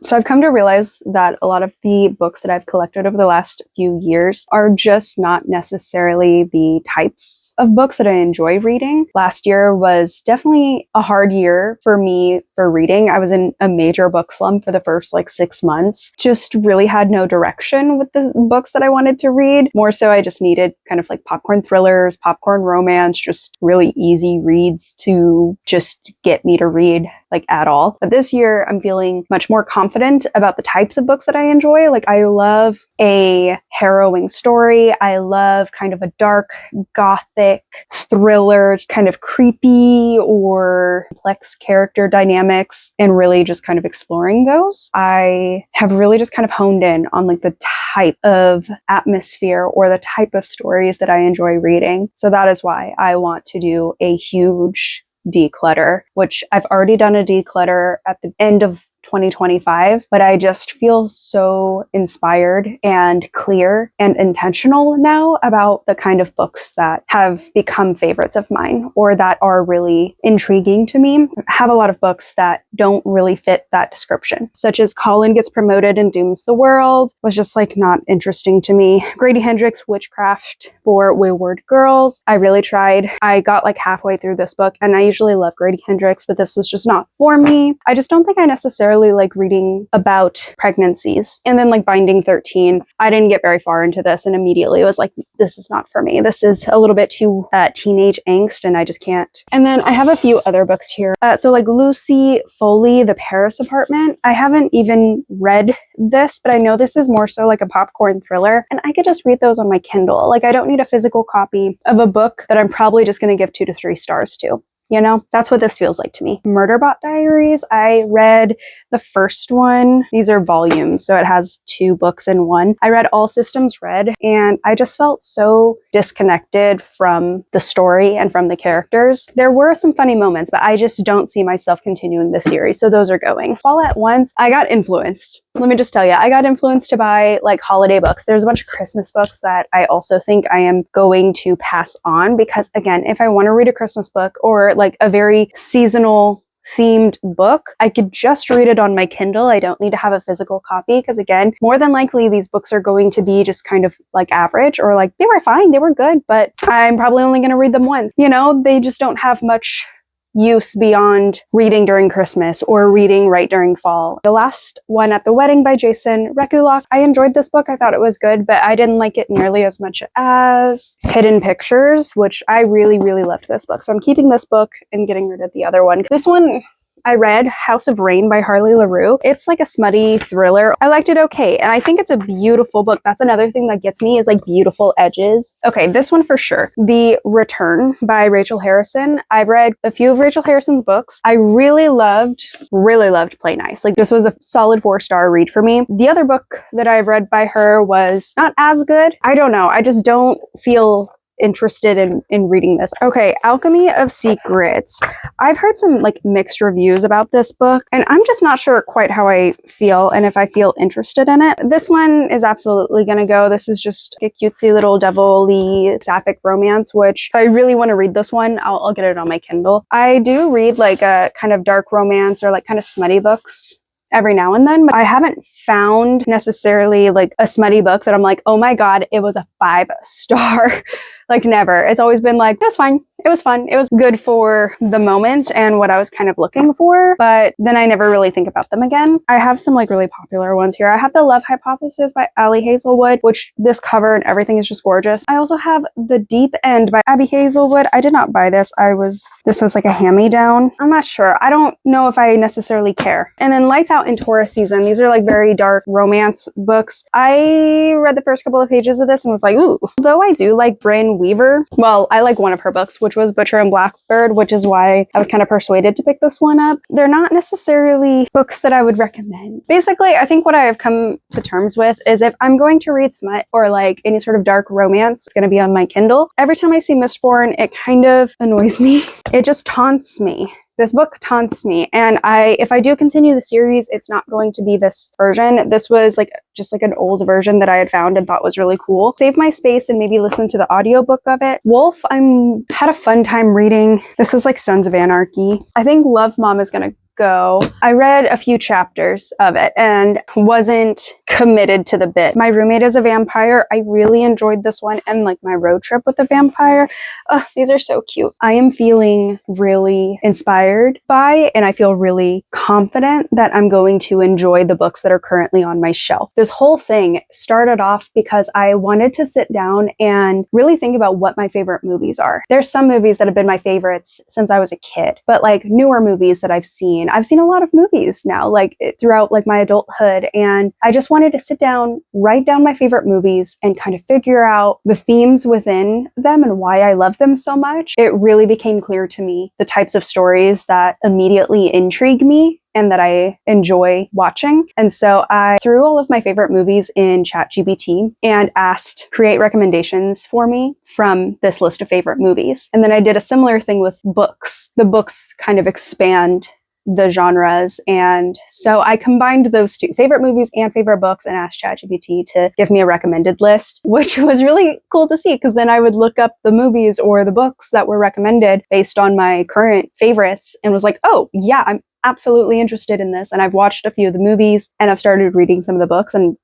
So I've come to realize that a lot of the books that I've collected over the last few years are just not necessarily the types of books that I enjoy reading. Last year was definitely a hard year for me for reading. I was in a major book slump for the first like 6 months. Just really had no direction with the books that I wanted to read. More so, I just needed kind of like popcorn thrillers, popcorn romance, just really easy reads to just get me to read like at all. But this year I'm feeling much more confident about the types of books that I enjoy. Like I love a harrowing story. I love kind of a dark gothic thriller, kind of creepy or complex character dynamics, and really just kind of exploring those. I have really just kind of honed in on like the type of atmosphere or the type of stories that I enjoy reading. So that is why I want to do a huge declutter, which I've already done a declutter at the end of 2025, but I just feel so inspired and clear and intentional now about the kind of books that have become favorites of mine or that are really intriguing to me. I have a lot of books that don't really fit that description, such as Colin Gets Promoted and Dooms the World was just like not interesting to me. Grady Hendrix' Witchcraft for Wayward Girls. I really tried. I got like halfway through this book, and I usually love Grady Hendrix, but this was just not for me. I just don't think I necessarily like reading about pregnancies. And then like Binding 13, I didn't get very far into this and immediately was like, this is not for me. This is a little bit too teenage angst and I just can't. And then I have a few other books here. So like Lucy Foley, The Paris Apartment. I haven't even read this, but I know this is more so like a popcorn thriller and I could just read those on my Kindle. Like I don't need a physical copy of a book that I'm probably just going to give 2 to 3 stars to. You know, that's what this feels like to me. Murderbot Diaries, I read the first one. These are volumes, so it has 2 books in one. I read All Systems Red, and I just felt so disconnected from the story and from the characters. There were some funny moments, but I just don't see myself continuing this series, so those are going. Fall at Once, I got influenced. Let me just tell you, I got influenced to buy like holiday books. There's a bunch of Christmas books that I also think I am going to pass on because, again, if I want to read a Christmas book or like a very seasonal themed book, I could just read it on my Kindle. I don't need to have a physical copy because, again, more than likely these books are going to be just kind of like average or like they were fine, they were good, but I'm probably only going to read them once. You know, they just don't have much use beyond reading during Christmas or reading right during fall. The Last One at the Wedding by Jason Rekulak. I enjoyed this book. I thought it was good, but I didn't like it nearly as much as Hidden Pictures, which I really, really loved this book. So I'm keeping this book and getting rid of the other one. This one I read, House of Rain by Harley LaRue. It's like a smutty thriller. I liked it okay, and I think it's a beautiful book. That's another thing that gets me is like beautiful edges. Okay, this one for sure. The Return by Rachel Harrison. I've read a few of Rachel Harrison's books. I really loved Play Nice. Like this was a solid 4-star read for me. The other book that I've read by her was not as good. I don't know. I just don't feel interested in reading this. Okay, Alchemy of Secrets. I've heard some like mixed reviews about this book and I'm just not sure quite how I feel and if I feel interested in it. This one is absolutely gonna go. This is just a cutesy little devil-y sapphic romance, which if I really want to read this one, I'll get it on my Kindle. I do read like a kind of dark romance or like kind of smutty books every now and then, but I haven't found necessarily like a smutty book that I'm like, oh my god, it was a 5-star. Like never. It's always been like, it was fine. It was fun. It was good for the moment and what I was kind of looking for, but then I never really think about them again. I have some like really popular ones here. I have The Love Hypothesis by Ali Hazelwood, which this cover and everything is just gorgeous. I also have The Deep End by Abby Hazelwood. I did not buy this. This was like a hand-me-down. I'm not sure. I don't know if I necessarily care. And then Lights Out in Taurus Season. These are like very dark romance books. I read the first couple of pages of this and was like, ooh. Though I do like Brynne Weaver. Well, I like one of her books, which was Butcher and Blackbird, which is why I was kind of persuaded to pick this one up. They're not necessarily books that I would recommend. Basically, I think what I have come to terms with is if I'm going to read smut or like any sort of dark romance, it's going to be on my Kindle. Every time I see Mistborn, it kind of annoys me. It just taunts me. This book taunts me, and if I do continue the series, it's not going to be this version. This was like just like an old version that I had found and thought was really cool. Save my space and maybe listen to the audiobook of it. Wolf, had a fun time reading. This was like Sons of Anarchy. I think Love Mom is gonna ago, I read a few chapters of it and wasn't committed to the bit. My roommate is a vampire. I really enjoyed this one, and like my road trip with the vampire. These are so cute. I am feeling really inspired by, and I feel really confident that I'm going to enjoy the books that are currently on my shelf. This whole thing started off because I wanted to sit down and really think about what my favorite movies are. There's some movies that have been my favorites since I was a kid, but like newer movies that I've seen a lot of movies now, like throughout like my adulthood. And I just wanted to sit down, write down my favorite movies and kind of figure out the themes within them and why I love them so much. It really became clear to me the types of stories that immediately intrigue me and that I enjoy watching. And so I threw all of my favorite movies in ChatGPT and asked create recommendations for me from this list of favorite movies. And then I did a similar thing with books. The books kind of expand the genres. And so I combined those two, favorite movies and favorite books, and asked ChatGPT to give me a recommended list, which was really cool to see because then I would look up the movies or the books that were recommended based on my current favorites and was like, oh yeah, I'm absolutely interested in this. And I've watched a few of the movies and I've started reading some of the books. And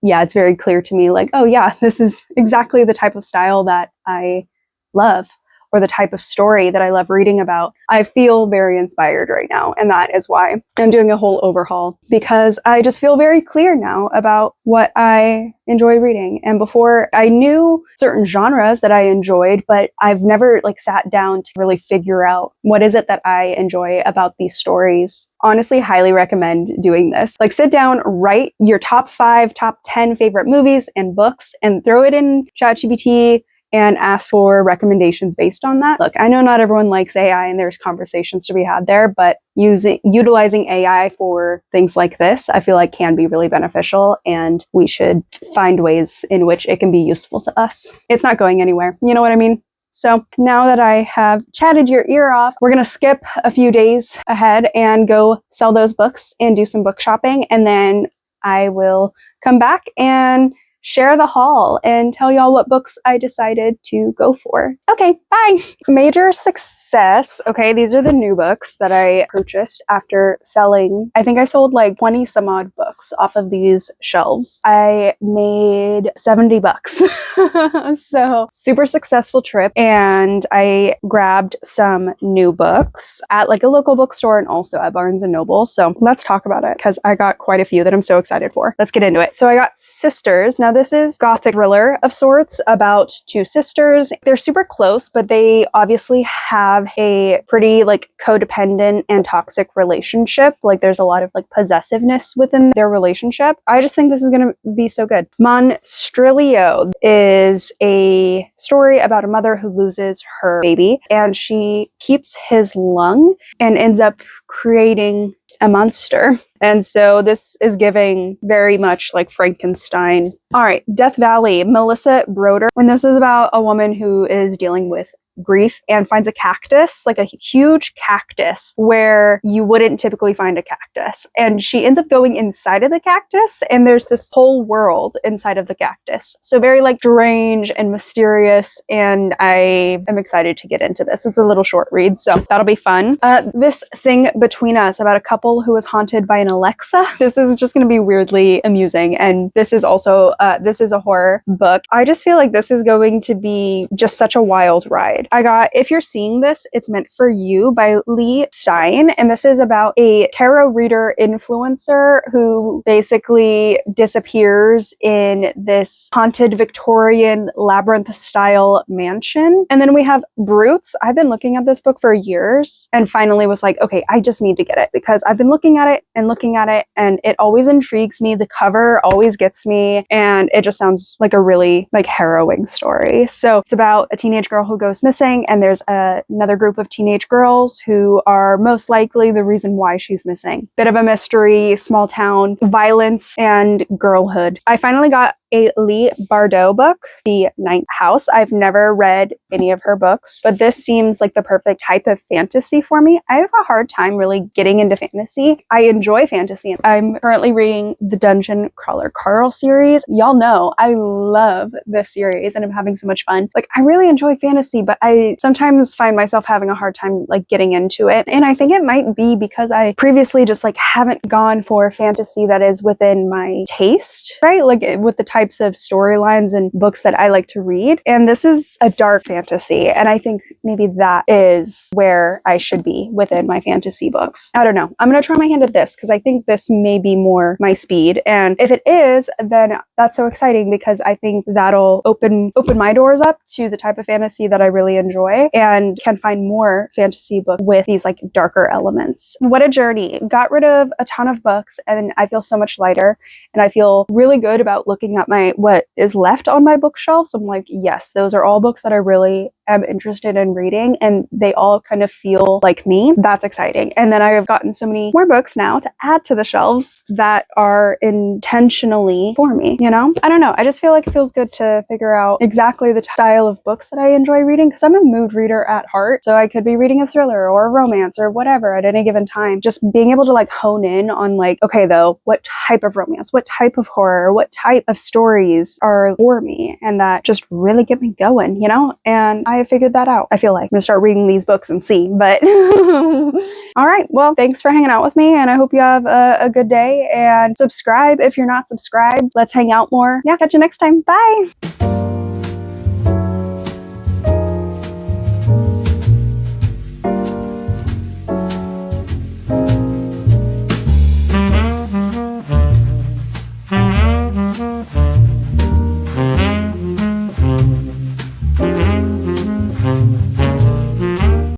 yeah, it's very clear to me like, oh yeah, this is exactly the type of style that I love, or the type of story that I love reading about. I feel very inspired right now, and that is why I'm doing a whole overhaul, because I just feel very clear now about what I enjoy reading. And before, I knew certain genres that I enjoyed, but I've never like sat down to really figure out what is it that I enjoy about these stories. Honestly, highly recommend doing this. Like sit down, write your top 5, top 10 favorite movies and books and throw it in ChatGPT and ask for recommendations based on that. Look, I know not everyone likes AI and there's conversations to be had there, but utilizing AI for things like this, I feel like can be really beneficial, and we should find ways in which it can be useful to us. It's not going anywhere. You know what I mean? So now that I have chatted your ear off, we're going to skip a few days ahead and go sell those books and do some book shopping. And then I will come back and share the haul and tell y'all what books I decided to go for. Okay, bye. Major success. Okay, these are the new books that I purchased after selling. I think I sold like 20 some odd books off of these shelves. I made $70. So super successful trip. And I grabbed some new books at like a local bookstore and also at Barnes and Noble. So let's talk about it because I got quite a few that I'm so excited for. Let's get into it. So I got Sisters. Now this is gothic thriller of sorts about two sisters. They're super close, but they obviously have a pretty like codependent and toxic relationship. Like there's a lot of like possessiveness within their relationship. I just think this is going to be so good. Monstrilio is a story about a mother who loses her baby and she keeps his lung and ends up creating a monster. And so this is giving very much like Frankenstein. All right, Death Valley, Melissa Broder. And this is about a woman who is dealing with grief and finds a cactus, like a huge cactus where you wouldn't typically find a cactus. And she ends up going inside of the cactus and there's this whole world inside of the cactus. So very like strange and mysterious, and I am excited to get into this. It's a little short read, so that'll be fun. This Thing Between Us, about a couple who was haunted by an Alexa. This is just going to be weirdly amusing, and this is also this is a horror book. I just feel like this is going to be just such a wild ride. I got If You're Seeing This, It's Meant for You by Lee Stein. And this is about a tarot reader influencer who basically disappears in this haunted Victorian labyrinth style mansion. And then we have Brutes. I've been looking at this book for years and finally was like, okay, I just need to get it because I've been looking at it and it always intrigues me. The cover always gets me and it just sounds like a really like harrowing story. So it's about a teenage girl who goes missing, and there's another group of teenage girls who are most likely the reason why she's missing. Bit of a mystery, small town, violence, and girlhood. I finally got a Leigh Bardugo book, The Ninth House. I've never read any of her books, but this seems like the perfect type of fantasy for me. I have a hard time really getting into fantasy. I enjoy fantasy. I'm currently reading the Dungeon Crawler Carl series. Y'all know I love this series and I'm having so much fun. Like, I really enjoy fantasy, but I sometimes find myself having a hard time like getting into it. And I think it might be because I previously just like haven't gone for fantasy that is within my taste, right? Like with the types of storylines and books that I like to read. And this is a dark fantasy. And I think maybe that is where I should be within my fantasy books. I don't know. I'm going to try my hand at this because I think this may be more my speed. And if it is, then that's so exciting because I think that'll open my doors up to the type of fantasy that I really enjoy and can find more fantasy books with these like darker elements. What a journey. Got rid of a ton of books and I feel so much lighter and I feel really good about looking at what is left on my bookshelves. I'm like, yes, those are all books that I really am interested in reading and they all kind of feel like me. That's exciting. And then I have gotten so many more books now to add to the shelves that are intentionally for me, you know? I don't know. I just feel like it feels good to figure out exactly the style of books that I enjoy reading because I'm a mood reader at heart. So I could be reading a thriller or a romance or whatever at any given time. Just being able to like hone in on like, okay, though, what type of romance, what type of horror, what type of stories are for me and that just really get me going, you know? And I have figured that out. I feel like I'm gonna start reading these books and see, but all right. Well, thanks for hanging out with me and I hope you have a good day and subscribe if you're not subscribed. Let's hang out more. Yeah, catch you next time. Bye.